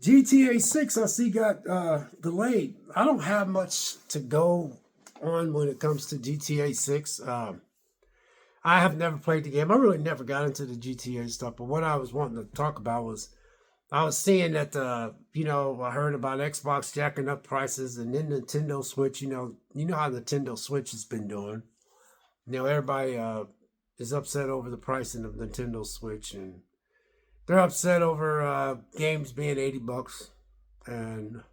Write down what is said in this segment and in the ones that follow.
GTA 6, I see, got delayed. I don't have much to go on when it comes to GTA 6. I have never played the game. I really never got into the GTA stuff. But what I was wanting to talk about was I was seeing that, I heard about Xbox jacking up prices and then Nintendo Switch. You know how Nintendo Switch has been doing. Everybody is upset over the pricing of Nintendo Switch, and they're upset over games being $80, and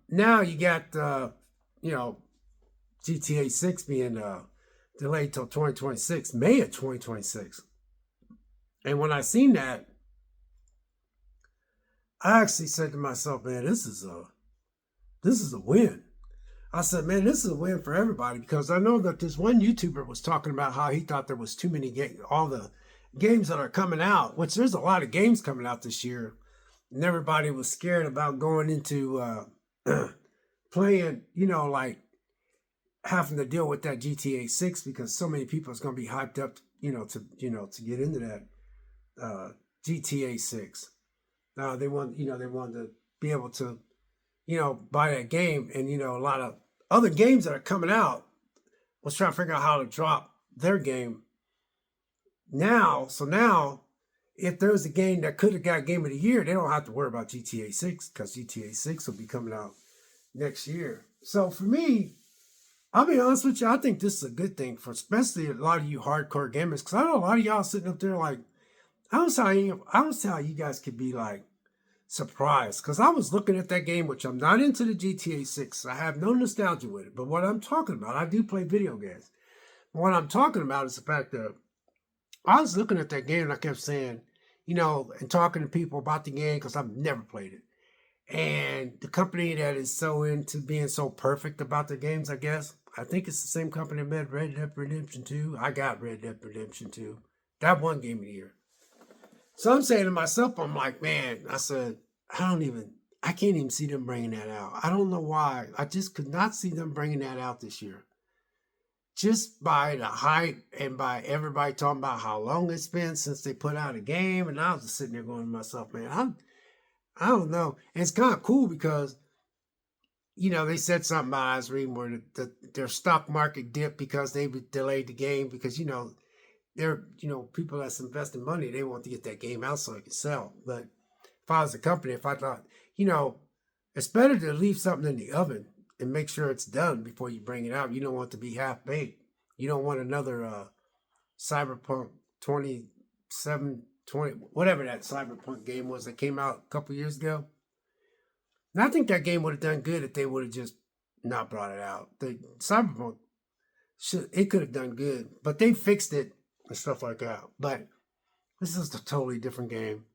now you got you know GTA 6 being delayed till 2026, May of 2026. And when I seen that, I actually said to myself, man, this is a win. I said, man, this is a win for everybody because I know that this one YouTuber was talking about how he thought there was too many games, all the games that are coming out, which there's a lot of games coming out this year, and everybody was scared about going into playing, like having to deal with that GTA 6 because so many people is going to be hyped up, to get into that GTA 6. They want to be able to, buy that game, and a lot of other games that are coming out was trying to figure out how to drop their game now. So now, if there's a game that could have got Game of the Year, they don't have to worry about GTA 6 because GTA 6 will be coming out next year. So for me, I'll be honest with you, I think this is a good thing for especially a lot of you hardcore gamers because I know a lot of y'all sitting up there like, I don't see how you guys could be like surprised because I was looking at that game, which I'm not into the GTA 6. I have no nostalgia with it. But what I'm talking about, I do play video games. What I'm talking about is the fact that I was looking at that game and I kept saying, and talking to people about the game because I've never played it. And the company that is so into being so perfect about their games, I guess, I think it's the same company that made Red Dead Redemption 2. I got Red Dead Redemption 2. That one Game of the Year. So I'm saying to myself, I'm like, man, I said, I can't even see them bringing that out. I don't know why. I just could not see them bringing that out this year. Just by the hype and by everybody talking about how long it's been since they put out a game. And I was just sitting there going to myself, man, I don't know. And it's kind of cool because, they said something about I was reading where their stock market dipped because they delayed the game because, they're, people that's investing money, they want to get that game out so it can sell. But if I was a company, if I thought, it's better to leave something in the oven and make sure it's done before you bring it out. You don't want it to be half baked. You don't want another Cyberpunk 2720, whatever that Cyberpunk game was that came out a couple years ago. And I think that game would have done good if they would have just not brought it out. The Cyberpunk, it could have done good, but they fixed it and stuff like that. But this is a totally different game.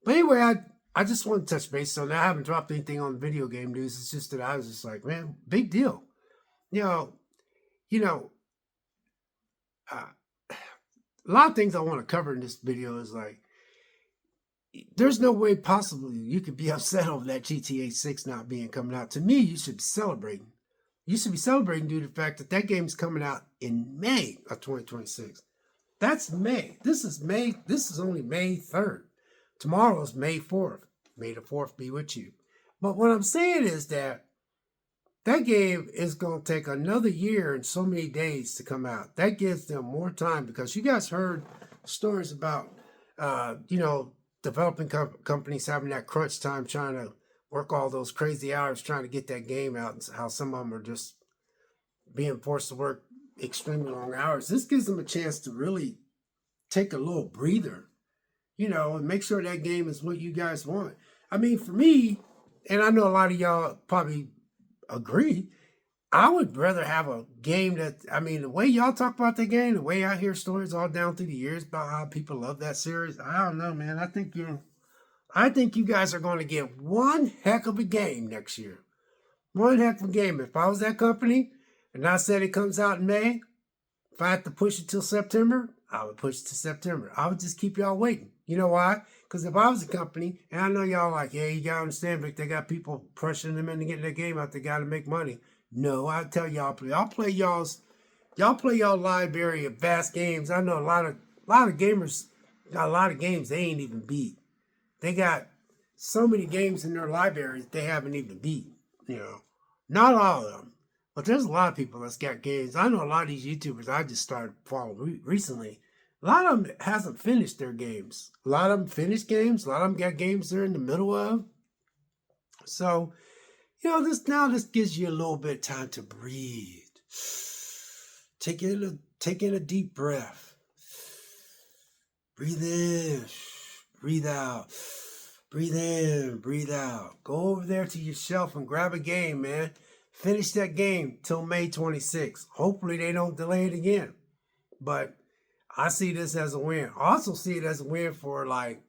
But anyway, I just want to touch base. So now I haven't dropped anything on video game news. It's just that I was just like, man, big deal. You know, you know, uh, a lot of things I want to cover in this video is like, there's no way possibly you could be upset over that GTA 6 not being coming out. To me, you should be celebrating. You should be celebrating due to the fact that game's coming out in May of 2026. That's May. This is May. This is only May 3rd. Tomorrow is May 4th. May the 4th be with you. But what I'm saying is that game is going to take another year and so many days to come out. That gives them more time because you guys heard stories about, developing companies having that crunch time trying to work all those crazy hours trying to get that game out and how some of them are just being forced to work extremely long hours. This gives them a chance to really take a little breather, and make sure that game is what you guys want. I mean, for me, and I know a lot of y'all probably agree, I would rather have a game the way y'all talk about the game, the way I hear stories all down through the years about how people love that series, I don't know, man. I think you guys are going to get one heck of a game next year. One heck of a game. If I was that company and I said it comes out in May, if I had to push it till September, I would push it to September. I would just keep y'all waiting. You know why? Because if I was a company, and I know y'all like, yeah, you got to understand, but they got people pressuring them into getting their game out. They got to make money. No, I tell y'all, y'all play y'all library of vast games. I know a lot of gamers got a lot of games they ain't even beat. They got so many games in their library that they haven't even beat. You know, not all of them, but there's a lot of people that's got games. I know a lot of these YouTubers I just started following recently. A lot of them hasn't finished their games. A lot of them finished games. A lot of them got games they're in the middle of. So, this gives you a little bit of time to breathe. Take in a deep breath. Breathe in, breathe out. Breathe in, breathe out. Go over there to your shelf and grab a game, man. Finish that game till May 26th. Hopefully they don't delay it again. But I see this as a win. I also see it as a win for, like,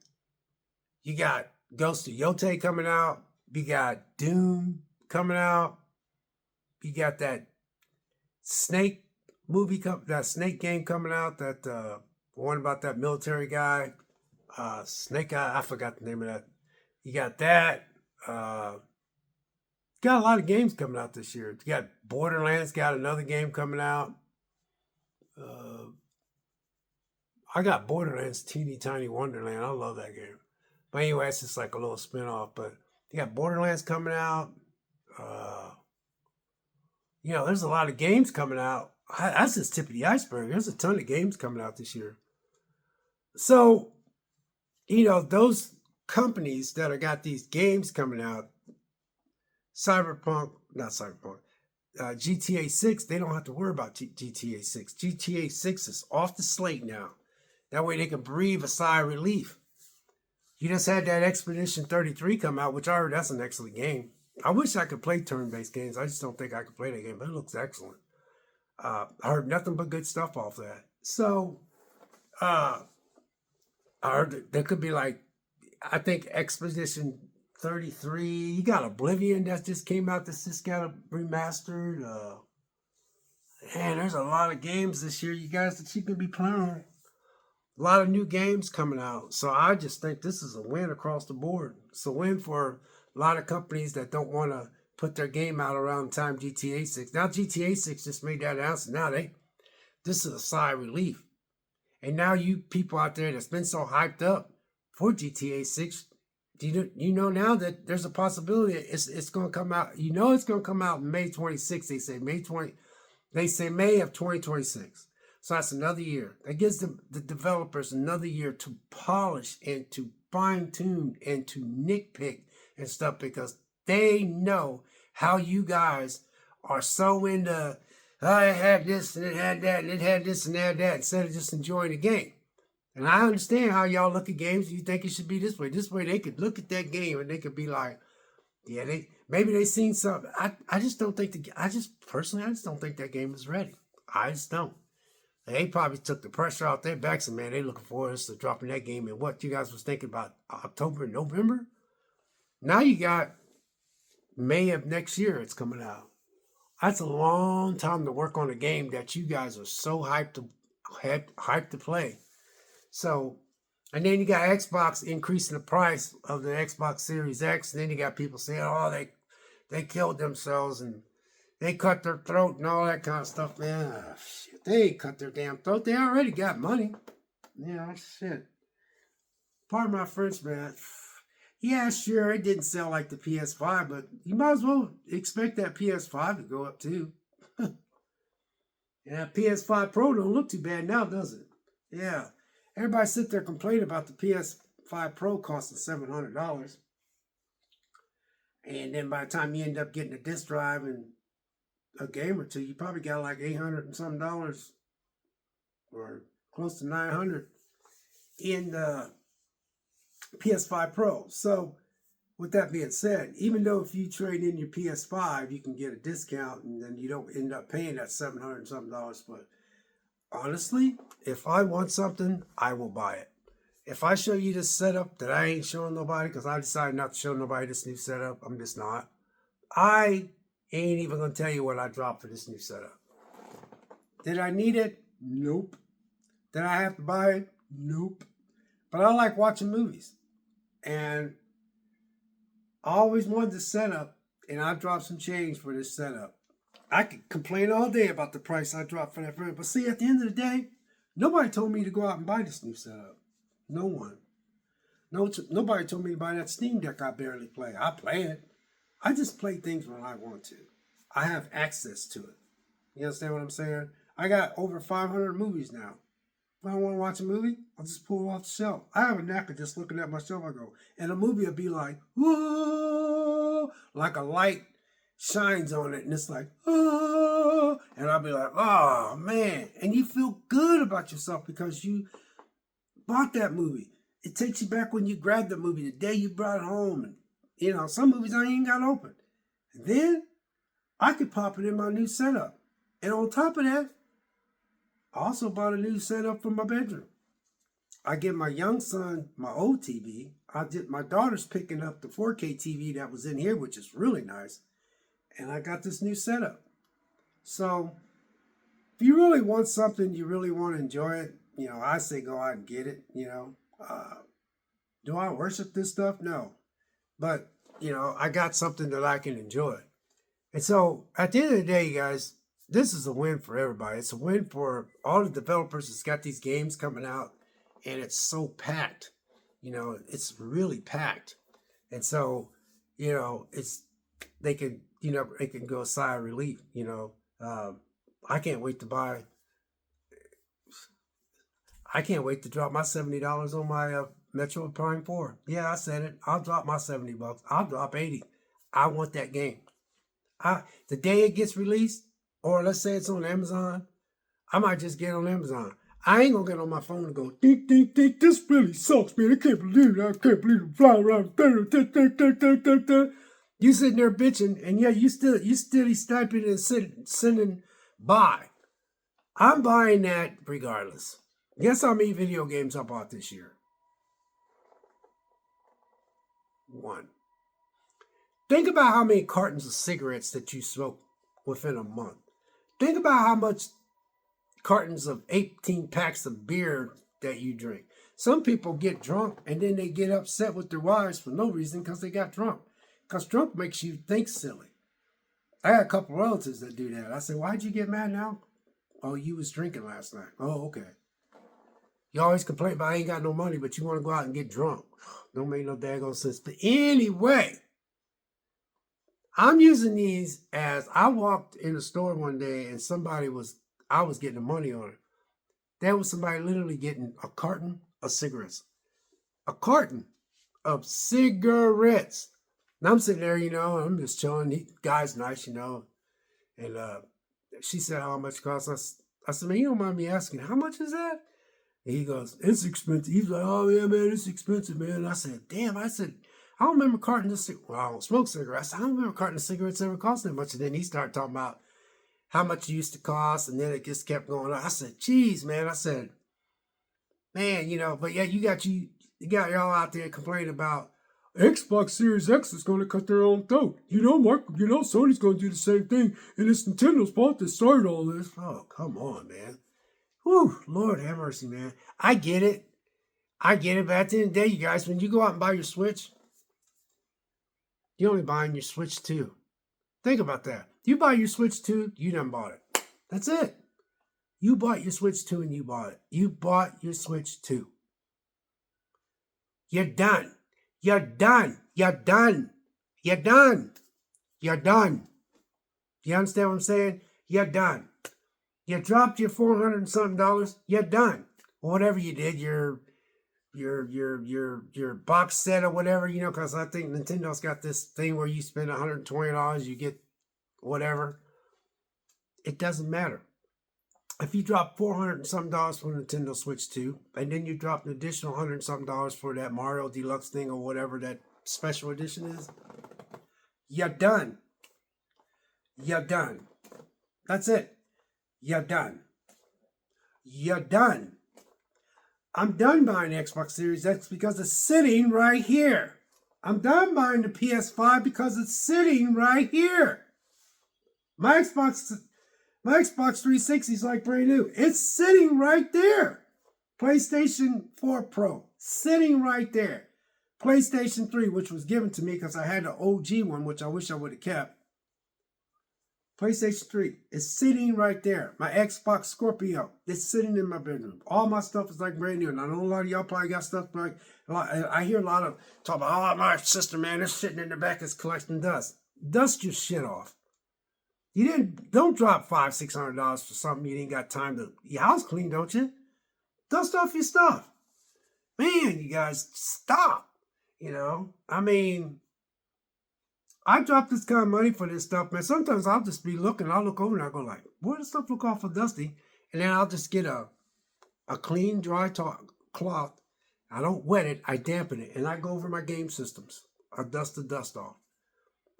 you got Ghost of Yotei coming out. You got Doom coming out. You got that Snake that Snake game coming out. That one about that military guy. Snake Eye, I forgot the name of that. You got that. Got a lot of games coming out this year. You got Borderlands, got another game coming out. I got Borderlands Teeny Tiny Wonderland. I love that game. But anyway, it's just like a little spin-off. But you got Borderlands coming out. There's a lot of games coming out. That's just tip of the iceberg. There's a ton of games coming out this year. So, those companies that have got these games coming out, GTA 6, they don't have to worry about GTA 6. GTA 6 is off the slate now. That way they can breathe a sigh of relief. You just had that Expedition 33 come out, which I heard that's an excellent game. I wish I could play turn-based games. I just don't think I could play that game, but it looks excellent. I heard nothing but good stuff off that. So, I heard there could be I think Expedition 33. You got Oblivion that just came out that just got remastered. Man, there's a lot of games this year, you guys, that you can be playing. A lot of new games coming out. So I just think this is a win across the board. It's a win for a lot of companies that don't want to put their game out around the time GTA 6. Now GTA 6 just made that announcement. Now this is a sigh of relief. And now you people out there that's been so hyped up for GTA 6, you know now that there's a possibility it's going to come out. It's going to come out May 26th. They say May of 2026. So that's another year. That gives the developers another year to polish and to fine tune and to nitpick and stuff, because they know how you guys are so into, it had this and it had that and it had this and it had that, instead of just enjoying the game. And I understand how y'all look at games. You think it should be this way. This way they could look at that game and they could be like, yeah, maybe they seen something. I just don't think I just don't think that game is ready. I just don't. They probably took the pressure off their backs, and man, they looking forward to dropping that game in what you guys was thinking about October, November. Now you got May of next year. It's coming out. That's a long time to work on a game that you guys are so hyped to play. So, and then you got Xbox increasing the price of the Xbox Series X, and then you got people saying, "Oh, they killed themselves and they cut their throat and all that kind of stuff." Man, shit, they ain't cut their damn throat. They already got money. Yeah, shit. Pardon my French, man. Yeah, sure, it didn't sell like the PS5, but you might as well expect that PS5 to go up too. Yeah, PS5 Pro don't look too bad now, does it? Yeah. Everybody sit there complaining about the PS5 Pro costing $700. And then by the time you end up getting a disc drive and a game or two, you probably got like $800 and some dollars, or close to $900 in the PS5 Pro. So with that being said, even though if you trade in your PS5, you can get a discount and then you don't end up paying that $700 and something dollars. But honestly, if I want something, I will buy it. If I show you this setup that I ain't showing nobody, because I decided not to show nobody this new setup, I'm just not. I ain't even going to tell you what I dropped for this new setup. Did I need it? Nope. Did I have to buy it? Nope. But I like watching movies. And I always wanted this setup, and I dropped some change for this setup. I could complain all day about the price I dropped for that frame, but see, at the end of the day, nobody told me to go out and buy this new setup. No one. No, nobody told me to buy that Steam Deck I barely play. I play it. I just play things when I want to. I have access to it. You understand what I'm saying? I got over 500 movies now. If I want to watch a movie, I'll just pull it off the shelf. I have a knack of just looking at my shelf. I go, and a movie will be like, whoa, like a light shines on it, and it's like, oh, and I'll be like, oh man, and you feel good about yourself because you bought that movie. It takes you back when you grabbed the movie, the day you brought it home, and some movies I ain't even got open. And then I could pop it in my new setup, and on top of that, I also bought a new setup for my bedroom. I get my young son my old TV. My daughter's picking up the 4K TV that was in here, which is really nice. And I got this new setup. So if you really want something, you really want to enjoy it, I say go out and get it, Do I worship this stuff? No. But, I got something that I can enjoy. And so at the end of the day, you guys, this is a win for everybody. It's a win for all the developers that's got these games coming out, and it's so packed. It's really packed. And so, they can go a sigh of relief. I can't wait to drop my $70 on my Metroid Prime 4. Yeah, I said it. I'll drop my $70. I'll drop 80. I want that game. The day it gets released, or let's say it's on Amazon, I might just get on Amazon. I ain't gonna get on my phone and go, think, this really sucks, man. I can't believe it. I can't believe it. Fly around. You sitting there bitching, and yeah, you still sniping and sending by. I'm buying that regardless. Guess how many video games I bought this year? 1. Think about how many cartons of cigarettes that you smoke within a month. Think about how much cartons of 18 packs of beer that you drink. Some people get drunk and then they get upset with their wives for no reason because they got drunk. Because drunk makes you think silly. I got a couple relatives that do that. I say, why'd you get mad now? Oh, you was drinking last night. Oh, okay. You always complain about I ain't got no money, but you want to go out and get drunk. Don't make no daggone sense. But anyway, I'm using these as I walked in the store one day and I was getting the money on it. There was somebody literally getting a carton of cigarettes. A carton of cigarettes. And I'm sitting there, I'm just chilling. The guy's nice, And she said how much it costs. I said, man, you don't mind me asking, how much is that? And he goes, it's expensive. He's like, oh, yeah, man, it's expensive, man. And I said, damn. I don't remember carton of cigarettes. Well, I don't smoke cigarettes. I don't remember carton of cigarettes ever cost that much. And then he started talking about how much it used to cost. And then it just kept going on. I said, geez, man. I said, man, but yeah, you got y'all out there complaining about Xbox Series X is going to cut their own throat. Mark, Sony's going to do the same thing. And it's Nintendo's fault that started all this. Oh, come on, man. Whew, Lord have mercy, man. I get it. But at the end of the day, you guys, when you go out and buy your Switch, you're only buying your Switch 2. Think about that. You buy your Switch 2, you done bought it. That's it. You bought your Switch 2 and you bought it. You bought your Switch 2. You're done. You're done. You're done. You're done. You're done. You understand what I'm saying? You're done. You dropped your $400 and something. You're done. Whatever you did, your box set or whatever, because I think Nintendo's got this thing where you spend $120, you get whatever. It doesn't matter. If you drop $400 and something for Nintendo Switch 2, and then you drop an additional $100 and something for that Mario Deluxe thing or whatever that special edition is, you're done. You're done. That's it. You're done. You're done. I'm done buying Xbox Series X because it's sitting right here. I'm done buying the PS5 because it's sitting right here. My Xbox 360 is like brand new. It's sitting right there. PlayStation 4 Pro, sitting right there. PlayStation 3, which was given to me because I had the OG one, which I wish I would have kept. PlayStation 3 is sitting right there. My Xbox Scorpio is sitting in my bedroom. All my stuff is like brand new. And I know a lot of y'all probably got stuff like, I hear a lot of talk about, oh, my sister, man, it's sitting in the back, it's collecting dust. Dust your shit off. Don't drop $500-$600 for something you ain't got time to, your house clean, don't you? Dust off your stuff. Man, you guys, stop. I mean, I drop this kind of money for this stuff, man. Sometimes I'll just be looking, I'll look over and I'll go like, boy, this stuff look awful dusty. And then I'll just get a clean, dry cloth. I don't wet it, I dampen it. And I go over my game systems. I dust the dust off.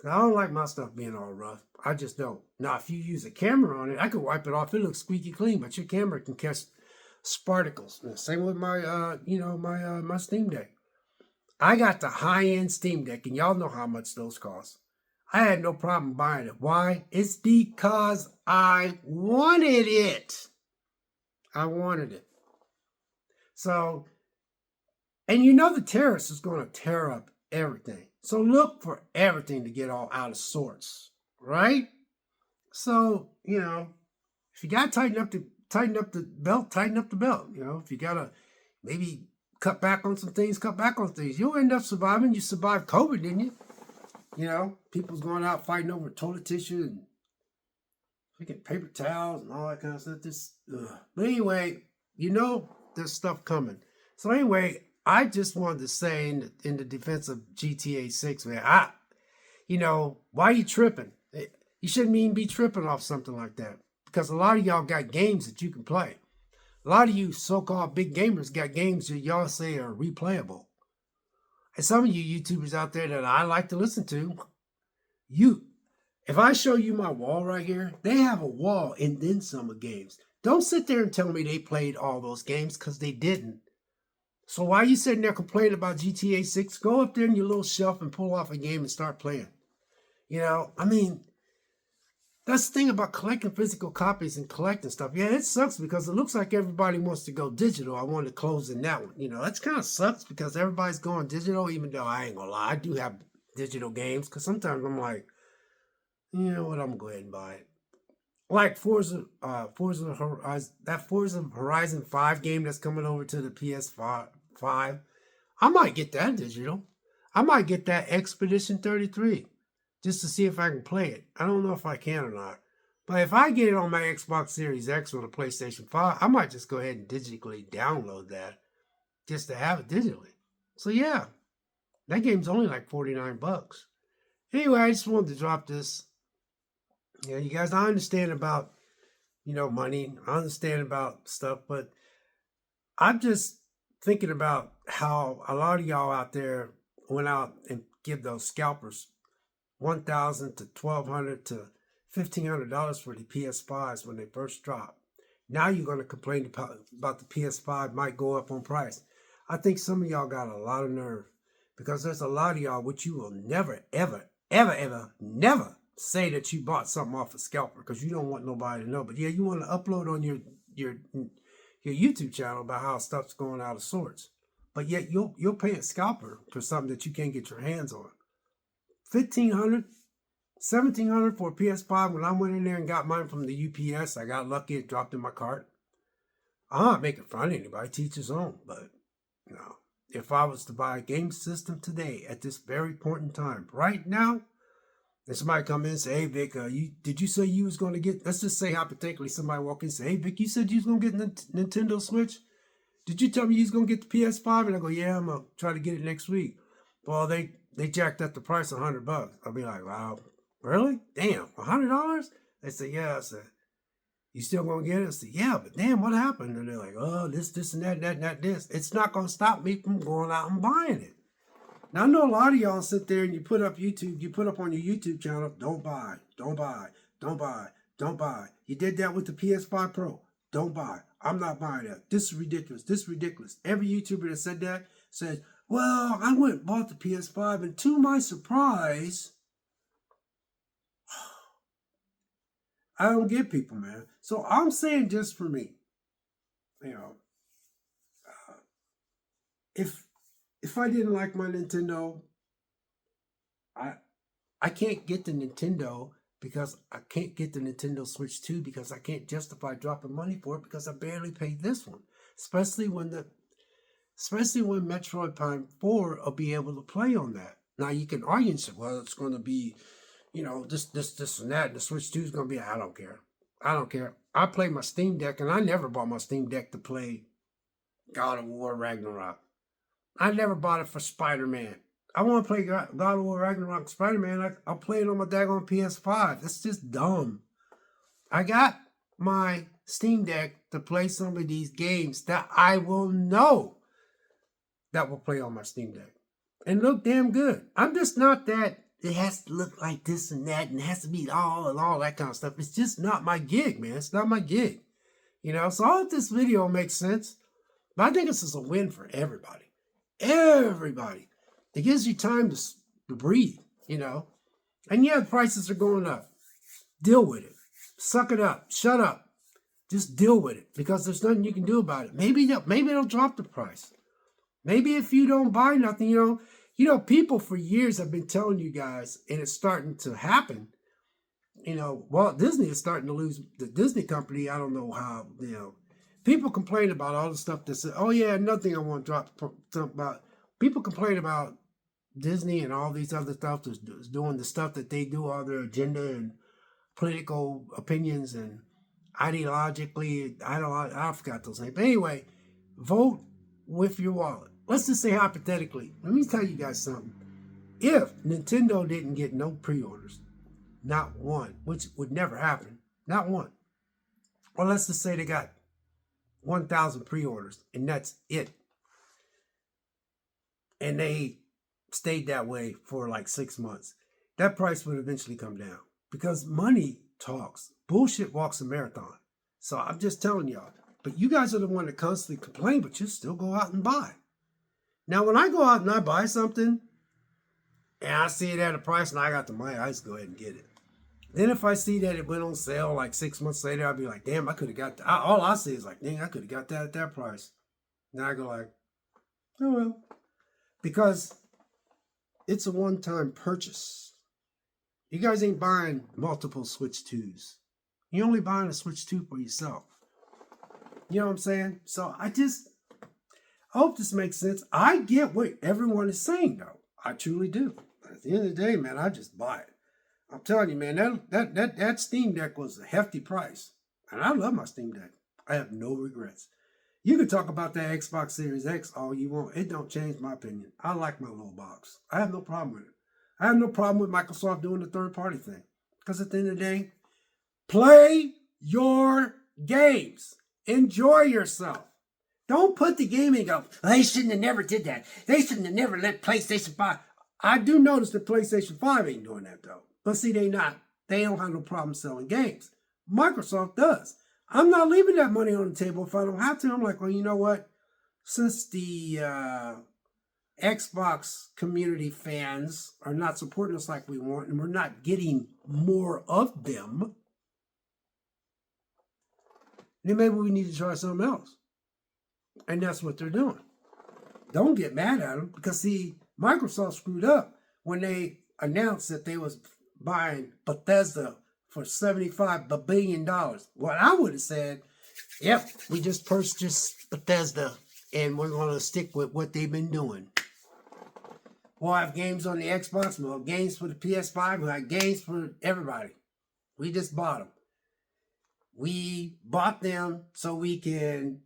I don't like my stuff being all rough. I just don't. Now, if you use a camera on it, I can wipe it off. It looks squeaky clean, but your camera can catch sparticles. Same with my, my Steam Deck. I got the high-end Steam Deck, and y'all know how much those cost. I had no problem buying it. Why? It's because I wanted it. I wanted it. So, and the terrorist is going to tear up everything. So look for everything to get all out of sorts, right? So, if you got to tighten up the belt, tighten up the belt. If you got to maybe cut back on some things, cut back on things. You'll end up surviving. You survived COVID, didn't you? People's going out fighting over toilet tissue and freaking paper towels and all that kind of stuff. But anyway, there's stuff coming. So anyway, I just wanted to say in the defense of GTA 6, man, why are you tripping? You shouldn't even be tripping off something like that. Because a lot of y'all got games that you can play. A lot of you so-called big gamers got games that y'all say are replayable. And some of you YouTubers out there that I like to listen to, if I show you my wall right here, they have a wall and then some of games. Don't sit there and tell me they played all those games, because they didn't. So while you sitting there complaining about GTA 6, go up there in your little shelf and pull off a game and start playing. That's the thing about collecting physical copies and collecting stuff. Yeah, it sucks because it looks like everybody wants to go digital. I want to close in that one. That's kind of sucks because everybody's going digital, even though I ain't gonna lie, I do have digital games, because sometimes I'm like, you know what, I'm gonna go ahead and buy it. Like Forza Horizon, that Forza Horizon 5 game that's coming over to the PS5. I might get that digital. I might get that Expedition 33 just to see if I can play it. I don't know if I can or not. But if I get it on my Xbox Series X or the PlayStation 5, I might just go ahead and digitally download that just to have it digitally. So yeah, that game's only like $49. Anyway, I just wanted to drop this. Yeah, you guys, I understand about, money. I understand about stuff, but I'm just thinking about how a lot of y'all out there went out and give those scalpers $1,000 to $1,200 to $1,500 for the PS5s when they first dropped. Now you're going to complain about the PS5 might go up on price. I think some of y'all got a lot of nerve, because there's a lot of y'all which you will never, ever, ever, ever, never say that you bought something off a scalper, because you don't want nobody to know. But yeah, you want to upload on your YouTube channel about how stuff's going out of sorts. But yet you'll pay a scalper for something that you can't get your hands on. $1,500, $1,700 for a PS5. When I went in there and got mine from the UPS, I got lucky, it dropped in my cart. I'm not making fun of anybody, teach his own, but if I was to buy a game system today at this very point in time, right now, and somebody come in and say, hey Vic, did you say you was going to get, let's just say hypothetically somebody walk in and say, hey Vic, you said you was going to get Nintendo Switch? Did you tell me you was going to get the PS5? And I go, yeah, I'm going to try to get it next week. Well, they jacked up the price $100. I'll be like, wow, really? Damn, $100? They say, yeah. I said, you still gonna get it? I said, yeah, but damn, what happened? And they're like, oh, this, and that, this. It's not gonna stop me from going out and buying it. Now I know a lot of y'all sit there and you put up on your YouTube channel, don't buy, don't buy, don't buy, don't buy. You did that with the PS5 Pro. Don't buy. I'm not buying that. This is ridiculous. This is ridiculous. Every YouTuber that said that says, well, I went and bought the PS5, and to my surprise, I don't get people, man. So I'm saying just for me, if I didn't like my Nintendo, I can't get the Nintendo because I can't get the Nintendo Switch 2 because I can't justify dropping money for it because I barely paid this one. Especially when Metroid Prime 4 will be able to play on that. Now you can argue and say, well, it's going to be, this and that. And the Switch 2 is going to be, I don't care. I don't care. I play my Steam Deck, and I never bought my Steam Deck to play God of War Ragnarok. I never bought it for Spider-Man. I want to play God of War Ragnarok Spider-Man. I'll play it on my daggone PS5. That's just dumb. I got my Steam Deck to play some of these games that I will know that will play on my Steam Deck and look damn good. I'm just not that it has to look like this and that and it has to be all that kind of stuff. It's just not my gig, man. It's not my gig. So all of this video makes sense. But I think this is a win for everybody. Everybody. It gives you time to breathe, And yeah, prices are going up. Deal with it. Suck it up. Shut up. Just deal with it because there's nothing you can do about it. Maybe they'll drop the price. Maybe if you don't buy nothing, people for years have been telling you guys, and it's starting to happen. Walt Disney is starting to lose the Disney company. I don't know how, people complain about all the stuff that said, oh yeah, nothing I want to talk about. People complain about Disney and all these other stuff is doing the stuff that they do, all their agenda and political opinions and ideologically, I forgot those names. But anyway, vote with your wallet. Let's just say hypothetically, let me tell you guys something. If Nintendo didn't get no pre-orders, not one, which would never happen, not one. Or let's just say they got 1,000 pre-orders and that's it. And they stayed that way for like 6 months. That price would eventually come down because money talks. Bullshit walks a marathon. So I'm just telling y'all. But you guys are the one that constantly complain, but you still go out and buy. Now, when I go out and I buy something and I see it at a price and I got the money, I just go ahead and get it. Then if I see that it went on sale like 6 months later, I'll be like, damn, I could have got that. All I see is like, dang, I could have got that at that price. Then I go like, oh well. Because it's a one-time purchase. You guys ain't buying multiple Switch 2s. You're only buying a Switch 2 for yourself. You know what I'm saying? So I hope this makes sense. I get what everyone is saying, though. I truly do. At the end of the day, man, I just buy it. I'm telling you, man, that Steam Deck was a hefty price. And I love my Steam Deck. I have no regrets. You can talk about that Xbox Series X all you want. It don't change my opinion. I like my little box. I have no problem with it. I have no problem with Microsoft doing the third-party thing. Because at the end of the day, play your games. Enjoy yourself. Don't put the game in and go, they shouldn't have never did that. They shouldn't have never let PlayStation 5. I do notice that PlayStation 5 ain't doing that, though. But see, they don't have no problem selling games. Microsoft does. I'm not leaving that money on the table if I don't have to. I'm like, well, you know what? Since the Xbox community fans are not supporting us like we want, and we're not getting more of them, then maybe we need to try something else. And that's what they're doing. Don't get mad at them because, see, Microsoft screwed up when they announced that they was buying Bethesda for $75 billion. What I would have said, yep, we just purchased Bethesda and we're going to stick with what they've been doing. We'll have games on the Xbox, we'll have games for the PS5, we'll have games for everybody. We just bought them. We bought them so we can,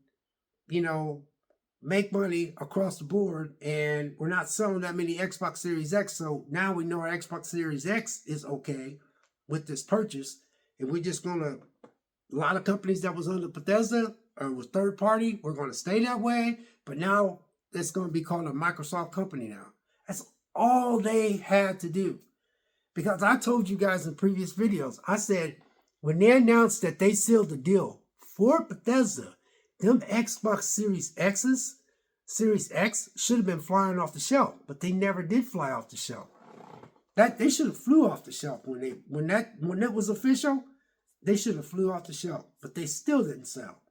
make money across the board, and we're not selling that many Xbox Series X, so now we know our Xbox Series X is okay with this purchase, and we're just gonna, a lot of companies that was under Bethesda or was third party, we're gonna stay that way, but now it's gonna be called a Microsoft company now. That's all they had to do. Because I told you guys in previous videos, I said, when they announced that they sealed the deal for Bethesda, them Xbox Series X should have been flying off the shelf, but they never did fly off the shelf. That they should have flew off the shelf when it was official. They should have flew off the shelf, but they still didn't sell.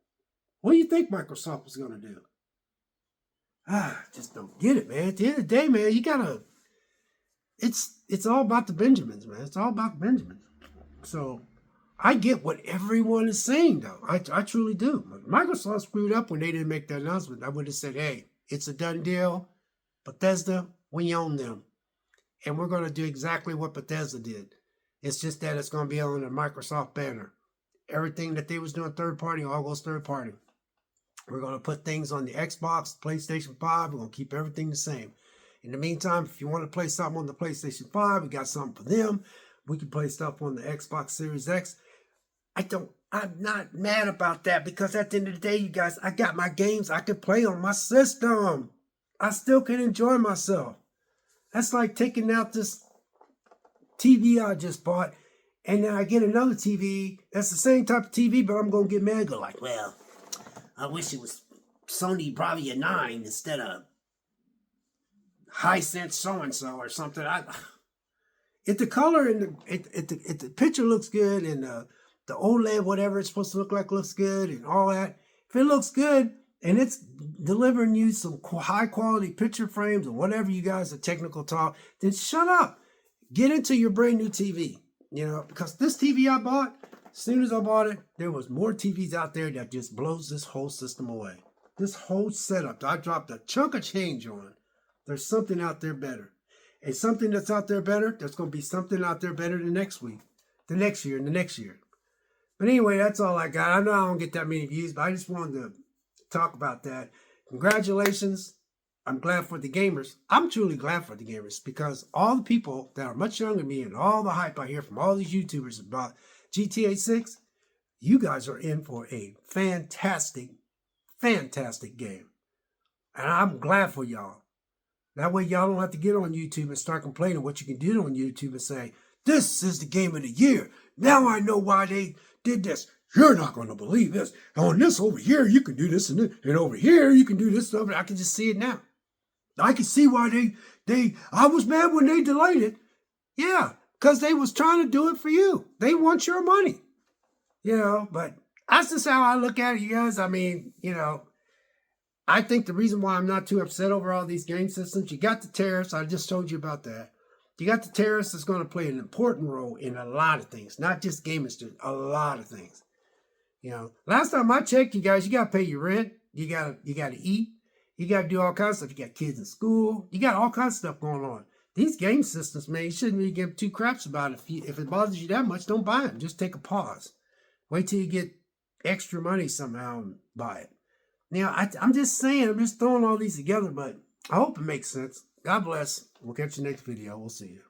What do you think Microsoft was going to do? Just don't get it, man. At the end of the day, man, you gotta. It's all about the Benjamins, man. It's all about the Benjamins. So I get what everyone is saying, though. I truly do. Microsoft screwed up when they didn't make that announcement. I would have said, hey, it's a done deal. Bethesda, we own them. And we're going to do exactly what Bethesda did. It's just that it's going to be on the Microsoft banner. Everything that they was doing third party all goes third party. We're going to put things on the Xbox, PlayStation 5. We're going to keep everything the same. In the meantime, if you want to play something on the PlayStation 5, we got something for them. We can play stuff on the Xbox Series X. I'm not mad about that because at the end of the day, you guys, I got my games I can play on my system. I still can enjoy myself. That's like taking out this TV I just bought and then I get another TV that's the same type of TV, but I'm going to get mad and go like, well, I wish it was Sony Bravia 9 instead of Hisense so-and-so or something. If the color and if the picture looks good and the OLED, whatever it's supposed to look like, looks good and all that. If it looks good and it's delivering you some high quality picture frames or whatever you guys are technical talk, then shut up. Get into your brand new TV. You know, because this TV I bought, as soon as I bought it, there was more TVs out there that just blows this whole system away. This whole setup, I dropped a chunk of change on. There's something out there better. And something that's out there better, there's going to be something out there better the next week, the next year, and the next year. But anyway, that's all I got. I know I don't get that many views, but I just wanted to talk about that. Congratulations. I'm glad for the gamers. I'm truly glad for the gamers because all the people that are much younger than me and all the hype I hear from all these YouTubers about GTA 6, you guys are in for a fantastic, fantastic game. And I'm glad for y'all. That way y'all don't have to get on YouTube and start complaining what you can do on YouTube and say, this is the game of the year. Now I know why they did this. You're not going to believe this. On this over here, you can do this and this. And over here, you can do this stuff. I can just see it now. I can see why I was mad when they delayed it. Yeah, because they was trying to do it for you. They want your money. You know, but that's just how I look at it, you guys. I mean, you know, I think the reason why I'm not too upset over all these game systems, you got the tariffs. I just told you about that. You got the tariffs that's going to play an important role in a lot of things, not just game industry, a lot of things. You know, last time I checked, you guys, you got to pay your rent. You got to eat. You got to do all kinds of stuff. You got kids in school. You got all kinds of stuff going on. These game systems, man, you shouldn't really give two craps about it. If it bothers you that much, don't buy them. Just take a pause. Wait till you get extra money somehow and buy it. Now, I'm just saying, I'm just throwing all these together, but I hope it makes sense. God bless. We'll catch you next video. We'll see you.